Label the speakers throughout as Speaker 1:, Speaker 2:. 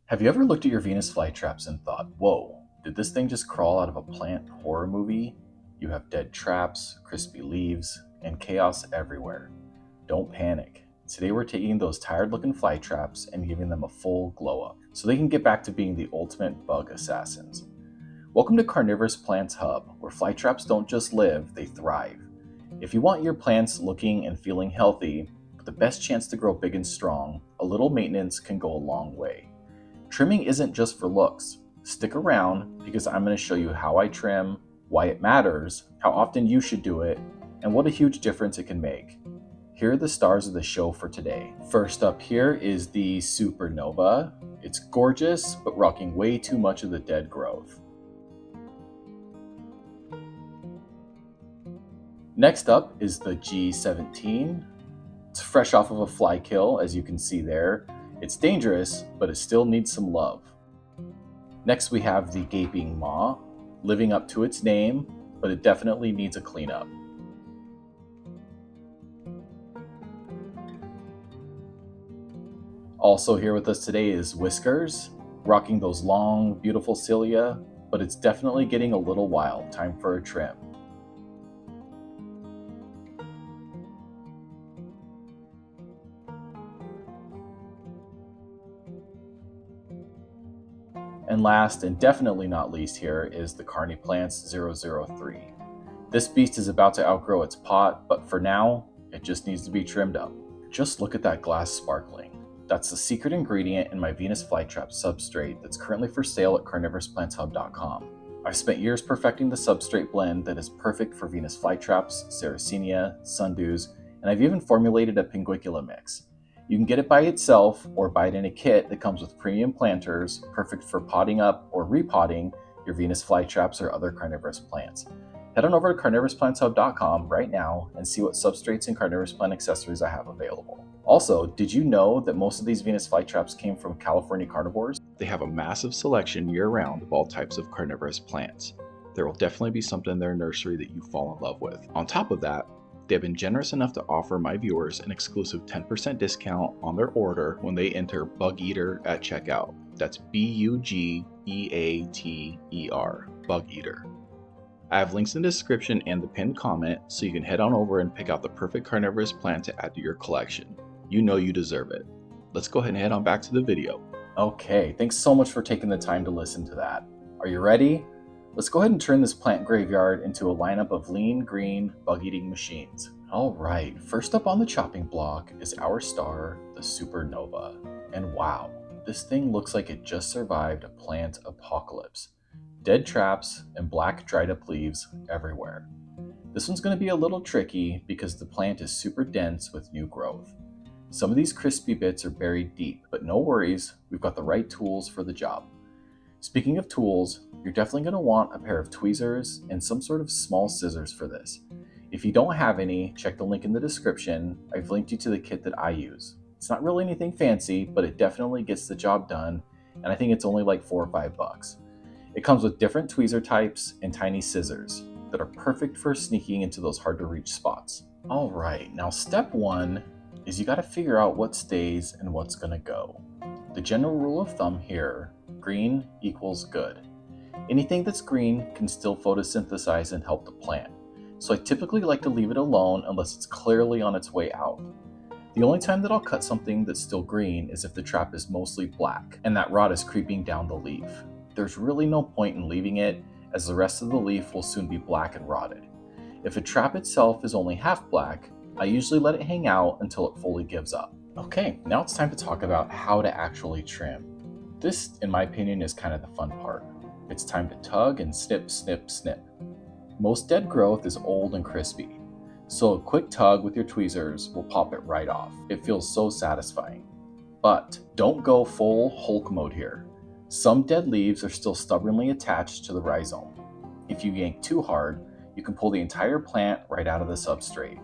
Speaker 1: Have you ever looked at your Venus flytraps and thought, whoa, did this thing just crawl out of a plant horror movie? You have dead traps, crispy leaves, and chaos everywhere. Don't panic. Today we're taking those tired looking flytraps and giving them a full glow up so they can get back to being the ultimate bug assassins. Welcome to Carnivorous Plants Hub, where flytraps don't just live, they thrive. If you want your plants looking and feeling healthy, with the best chance to grow big and strong, a little maintenance can go a long way. Trimming isn't just for looks. Stick around because I'm going to show you how I trim, why it matters, how often you should do it, and what a huge difference it can make. Here are the stars of the show for today. First up here is the Supernova. It's gorgeous, but rocking way too much of the dead growth. Next up is the G17. It's fresh off of a fly kill, as you can see there. It's dangerous, but it still needs some love. Next we have the Gaping Maw, living up to its name, but it definitely needs a cleanup. Also here with us today is Whiskers, rocking those long, beautiful cilia, but it's definitely getting a little wild. Time for a trim. And last and definitely not least here is the Carniplants 003. This beast is about to outgrow its pot, but for now, it just needs to be trimmed up. Just look at that glass sparkling. That's the secret ingredient in my Venus flytrap substrate that's currently for sale at carnivorousplantshub.com. I've spent years perfecting the substrate blend that is perfect for Venus flytraps, Sarracenia, sundews, and I've even formulated a pinguicula mix. You can get it by itself or buy it in a kit that comes with premium planters, perfect for potting up or repotting your Venus flytraps or other carnivorous plants. Head on over to carnivorousplantshub.com right now and see what substrates and carnivorous plant accessories I have available. Also, did you know that most of these Venus flytraps came from California carnivores? They have a massive selection year-round of all types of carnivorous plants. There will definitely be something in their nursery that you fall in love with. On top of that, they have been generous enough to offer my viewers an exclusive 10% discount on their order when they enter Bug Eater at checkout. That's BUGEATER, Bug Eater. I have links in the description and the pinned comment so you can head on over and pick out the perfect carnivorous plant to add to your collection. You know you deserve it. Let's go ahead and head on back to the video. Okay, thanks so much for taking the time to listen to that. Are you ready? Let's go ahead and turn this plant graveyard into a lineup of lean, green, bug-eating machines. Alright, first up on the chopping block is our star, the Supernova. And wow, this thing looks like it just survived a plant apocalypse. Dead traps and black dried up leaves everywhere. This one's going to be a little tricky because the plant is super dense with new growth. Some of these crispy bits are buried deep, but no worries, we've got the right tools for the job. Speaking of tools, you're definitely going to want a pair of tweezers and some sort of small scissors for this. If you don't have any, check the link in the description. I've linked you to the kit that I use. It's not really anything fancy, but it definitely gets the job done, and I think it's only like $4 or $5. It comes with different tweezer types and tiny scissors that are perfect for sneaking into those hard to reach spots. Alright, now step one is you got to figure out what stays and what's going to go. The general rule of thumb here, green equals good. Anything that's green can still photosynthesize and help the plant, so I typically like to leave it alone unless it's clearly on its way out. The only time that I'll cut something that's still green is if the trap is mostly black and that rot is creeping down the leaf. There's really no point in leaving it, as the rest of the leaf will soon be black and rotted. If a trap itself is only half black, I usually let it hang out until it fully gives up. Okay, now it's time to talk about how to actually trim. This, in my opinion, is kind of the fun part. It's time to tug and snip, snip, snip. Most dead growth is old and crispy, so a quick tug with your tweezers will pop it right off. It feels so satisfying. But don't go full Hulk mode here. Some dead leaves are still stubbornly attached to the rhizome. If you yank too hard, you can pull the entire plant right out of the substrate.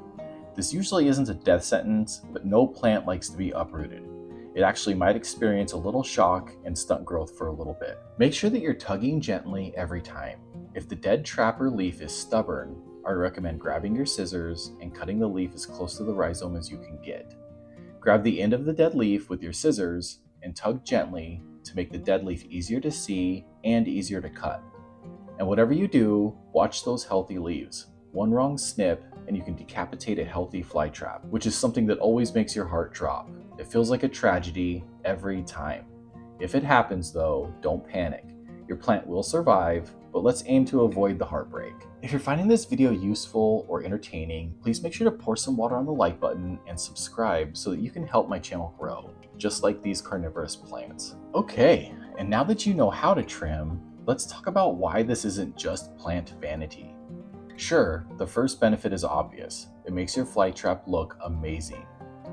Speaker 1: This usually isn't a death sentence, but no plant likes to be uprooted. It actually might experience a little shock and stunt growth for a little bit. Make sure that you're tugging gently every time. If the dead trap or leaf is stubborn, I recommend grabbing your scissors and cutting the leaf as close to the rhizome as you can get. Grab the end of the dead leaf with your scissors and tug gently to make the dead leaf easier to see and easier to cut. And whatever you do, watch those healthy leaves. One wrong snip and you can decapitate a healthy flytrap, which is something that always makes your heart drop. It feels like a tragedy every time. If it happens though, don't panic. Your plant will survive, but let's aim to avoid the heartbreak. If you're finding this video useful or entertaining, please make sure to pour some water on the like button and subscribe so that you can help my channel grow, just like these carnivorous plants. Okay, and now that you know how to trim, let's talk about why this isn't just plant vanity. Sure, the first benefit is obvious. It makes your flytrap look amazing.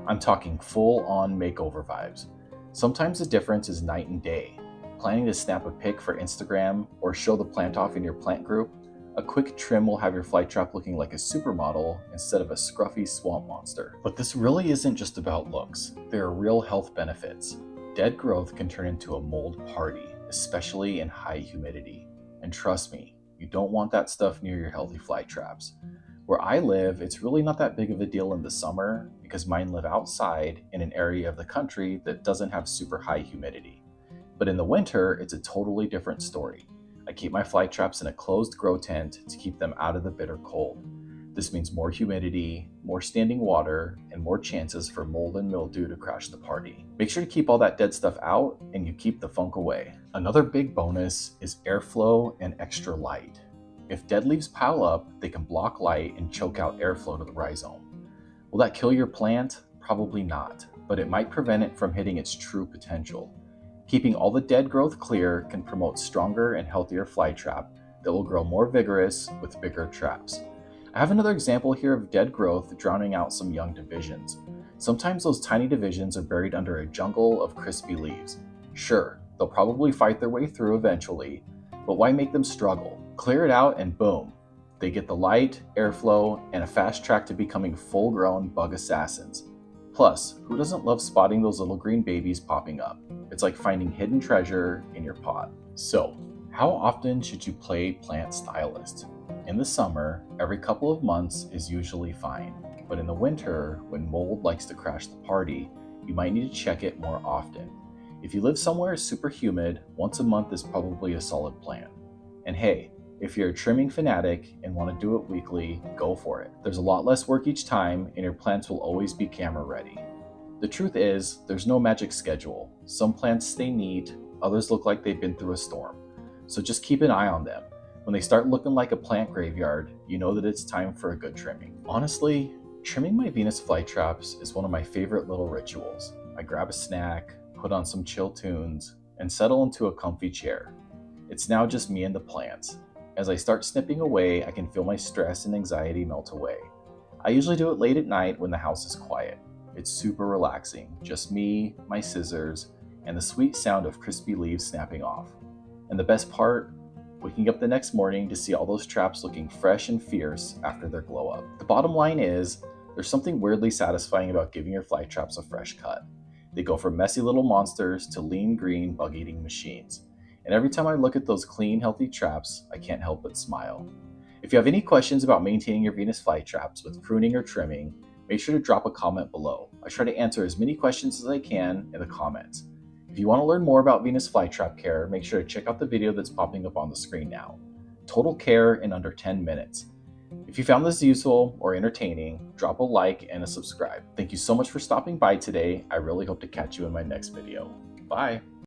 Speaker 1: I'm talking full-on makeover vibes. Sometimes the difference is night and day. Planning to snap a pic for Instagram or show the plant off in your plant group? A quick trim will have your flytrap looking like a supermodel instead of a scruffy swamp monster. But this really isn't just about looks. There are real health benefits. Dead growth can turn into a mold party, especially in high humidity. And trust me, you don't want that stuff near your healthy flytraps. Where I live, it's really not that big of a deal in the summer because mine live outside in an area of the country that doesn't have super high humidity. But in the winter, it's a totally different story. I keep my flytraps in a closed grow tent to keep them out of the bitter cold. This means more humidity, more standing water, and more chances for mold and mildew to crash the party. Make sure to keep all that dead stuff out and you keep the funk away. Another big bonus is airflow and extra light. If dead leaves pile up, they can block light and choke out airflow to the rhizome. Will that kill your plant? Probably not, but it might prevent it from hitting its true potential. Keeping all the dead growth clear can promote stronger and healthier flytrap that will grow more vigorous with bigger traps. I have another example here of dead growth drowning out some young divisions. Sometimes those tiny divisions are buried under a jungle of crispy leaves. Sure, they'll probably fight their way through eventually, but why make them struggle? Clear it out and boom, they get the light, airflow, and a fast track to becoming full-grown bug assassins. Plus, who doesn't love spotting those little green babies popping up? It's like finding hidden treasure in your pot. So, how often should you play plant stylist? In the summer, every couple of months is usually fine. But in the winter, when mold likes to crash the party, you might need to check it more often. If you live somewhere super humid, once a month is probably a solid plan. And hey, if you're a trimming fanatic and want to do it weekly, go for it. There's a lot less work each time and your plants will always be camera ready. The truth is, there's no magic schedule. Some plants stay neat, others look like they've been through a storm. So just keep an eye on them. When they start looking like a plant graveyard, you know that it's time for a good trimming. Honestly, trimming my Venus flytraps is one of my favorite little rituals. I grab a snack, put on some chill tunes, and settle into a comfy chair. It's now just me and the plants. As I start snipping away, I can feel my stress and anxiety melt away. I usually do it late at night when the house is quiet. It's super relaxing, just me, my scissors, and the sweet sound of crispy leaves snapping off. And the best part, waking up the next morning to see all those traps looking fresh and fierce after their glow up. The bottom line is, there's something weirdly satisfying about giving your flytraps a fresh cut. They go from messy little monsters to lean green bug-eating machines. And every time I look at those clean, healthy traps, I can't help but smile. If you have any questions about maintaining your Venus flytraps with pruning or trimming, make sure to drop a comment below. I try to answer as many questions as I can in the comments. If you want to learn more about Venus flytrap care, make sure to check out the video that's popping up on the screen now. Total care in under 10 minutes. If you found this useful or entertaining, drop a like and a subscribe. Thank you so much for stopping by today. I really hope to catch you in my next video. Bye!